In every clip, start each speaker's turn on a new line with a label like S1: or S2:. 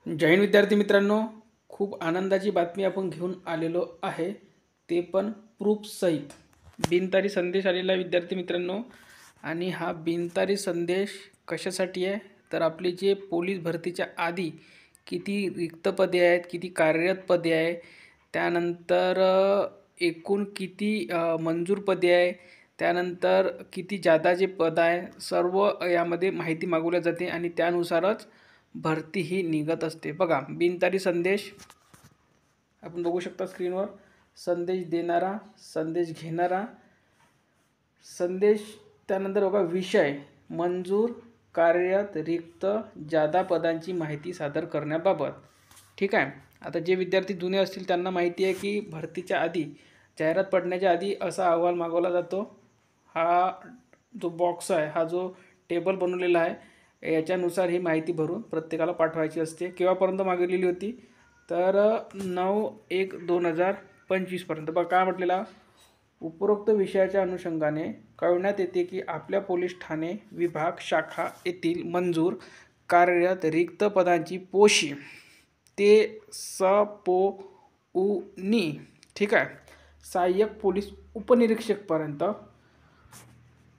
S1: जय हिंद विद्यार्थी मित्रांनो, खूप आनंदाची बातमी आपण घेऊन आलेलो आहे, ते पण प्रूफ सहित बिनतारी संदेश आलेला विद्यार्थी मित्रांनो। आणि हा बिनतारी संदेश कशासाठी आहे तर आपले जे पोलीस भरतीच्या आधी किती रिक्त पदे आहेत, किती कार्यरत पदे आहे, त्यानंतर एकूण किती मंजूर पदे आहे, त्यानंतर किती जादा जे पद आहे, सर्व यामध्ये माहिती मागवल्या जाते आणि त्यानुसारच भरती ही निघत असते। बघा, बिनतारी संदेश आपण बघू शकता स्क्रीनवर। संदेश देणारा, संदेश घेणारा, संदेश, त्यानंतर बघा विषय मंजूर, कार्यरत, रिक्त, जादा पदांची माहिती सादर करण्याबाबत। ठीक आहे। आता जे विद्यार्थी जुने असतील त्यांना माहिती आहे की भरतीच्या आधी, जाहिरात पडण्याच्या आधी असा अहवाल मागवला जातो। हा जो बॉक्स आहे, हा जो टेबल बनवलेला आहे, याच्यानुसार ही माहिती भरून प्रत्येकाला पाठवायची असते। केव्हापर्यंत मागितलेली होती तर 9/1/2025 पर्यंत। बघा काय म्हटलेला, उपरोक्त विषयाच्या अनुषंगाने कळवण्यात येते की आपल्या पोलीस ठाणे विभाग शाखा येथील मंजूर, कार्यरत, रिक्त पदांची पोशी ते सपोउनी, ठीक आहे, सहाय्यक पोलीस उपनिरीक्षकपर्यंत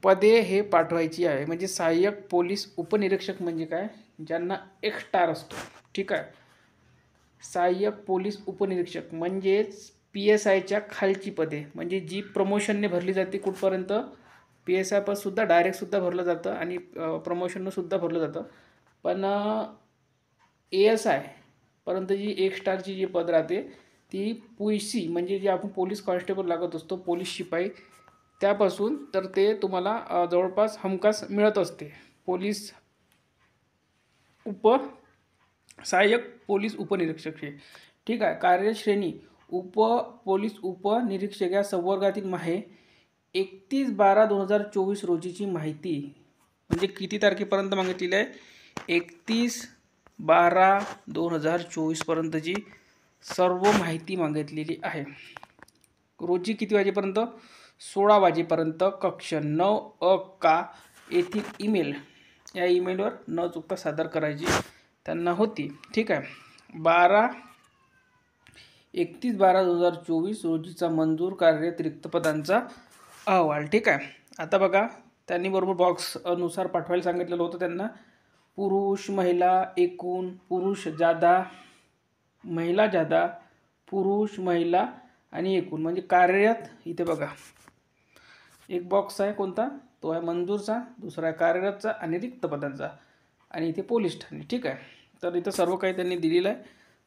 S1: पदे हे पाठवायची आहे। म्हणजे सहाय्यक पोलीस उपनिरीक्षक म्हणजे काय, ज्यांना एक स्टार असतो। ठीक आहे, सहाय्यक पोलीस उपनिरीक्षक म्हणजेच PSIच्या खालची पदे, म्हणजे जी प्रमोशनने भरली जाते कुठपर्यंत, PSI पण सुद्धा डायरेक्ट सुद्धा भरलं जातं आणि प्रमोशननं सुद्धा भरलं जातं। पण ASI पर्यंत जी एक स्टारची जी पद राहते ती पुयसी, म्हणजे जे आपण पोलीस कॉन्स्टेबल लागत असतो, पोलीस शिपाई, त्यापासून तर ते तुम्हाला जवळपास हमखास मिळत असते। पोलीस सहाय्यक पोलीस उपनिरीक्षक हे, ठीक आहे। कार्यश्रेणी पोलीस उपनिरीक्षक या संवर्गातील माहे 31/12/2024 रोजीची माहिती, म्हणजे किती तारखेपर्यंत मागितलेली आहे, 31/12/2024 पर्यंतची सर्व माहिती मागितलेली आहे। रोजी किती वाजेपर्यंत, 16 वाजेपर्यंत कक्ष 9 का येथील ईमेल, या ईमेलवर न चुकता सादर करायची त्यांना होती। ठीक आहे। 31/12/2024 रोजीचा मंजूर, कार्यरत, रिक्त पदांचा अहवाल। ठीक आहे। आता बघा, त्यांनी बरोबर बॉक्स अनुसार पाठवायला सांगितलेलं होतं त्यांना। पुरुष, महिला, एकूण, पुरुष जादा, महिला जादा, पुरुष, महिला आणि एकूण, म्हणजे कार्यरत। इथे बघा एक बॉक्स आहे, कोणता तो आहे मंजूरचा, दुसरा आहे कार्यरतचा आणि रिक्त पदांचा, आणि इथे पोलीस ठाणे। ठीक आहे, तर इथं सर्व काही त्यांनी दिलेलं आहे।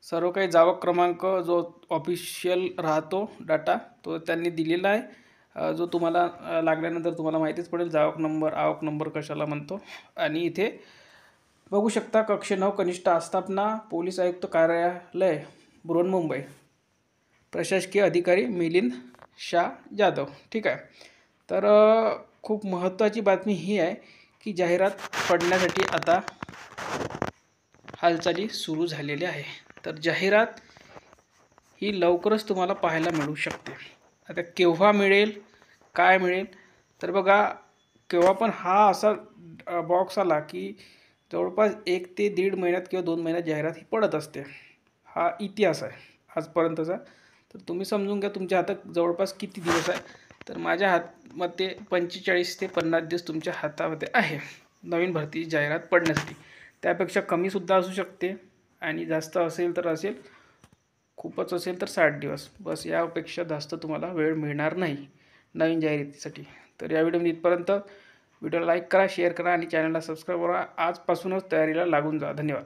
S1: सर्व काही जावक क्रमांक जो ऑफिशियल राहतो डाटा तो त्यांनी दिलेला आहे, जो तुम्हाला लागल्यानंतर तुम्हाला माहितीच पडेल जावक नंबर, आवक नंबर कशाला म्हणतो। आणि इथे बघू शकता कक्ष 9 कनिष्ठ आस्थापना पोलीस आयुक्त कार्यालय बृहन्मुंबई, प्रशासकीय अधिकारी मिलिंद शाह जाधव। ठीक आहे। तर खूप महत्त्वाची बातमी ही आहे की जाहिरात पडण्यासाठी आता हालचाली सुरू झालेल्या आहे। तर जाहिरात ही लवकरच तुम्हाला पाहायला मिळू शकते। आता केव्हा मिळेल, काय मिळेल, तर बघा केव्हा पण हा असा बॉक्स आला की जवळपास 1 ते 1.5 महिन्यात किंवा 2 महिन्यात जाहिरात ही पडत असते। हा इतिहास आहे आजपर्यंतचा। तर तुम्ही समजून घ्या तुमच्या हातात जवळपास किती दिवस आहे, तर माझ्या हातमध्ये 45 ते 50 दिवस तुमच्या हातामध्ये आहे नवीन भरती जाहिरात पडण्यासाठी। त्यापेक्षा कमीसुद्धा असू शकते आणि जास्त असेल तर असेल, खूपच असेल तर 60 दिवस, बस यापेक्षा जास्त तुम्हाला वेळ मिळणार नाही नवीन जाहिरातीसाठी। तर या व्हिडिओमध्ये इथपर्यंत। व्हिडिओला लाईक करा, शेअर करा आणि चॅनलला सबस्क्राईब करा। आजपासूनच तयारीला लागून जा। धन्यवाद।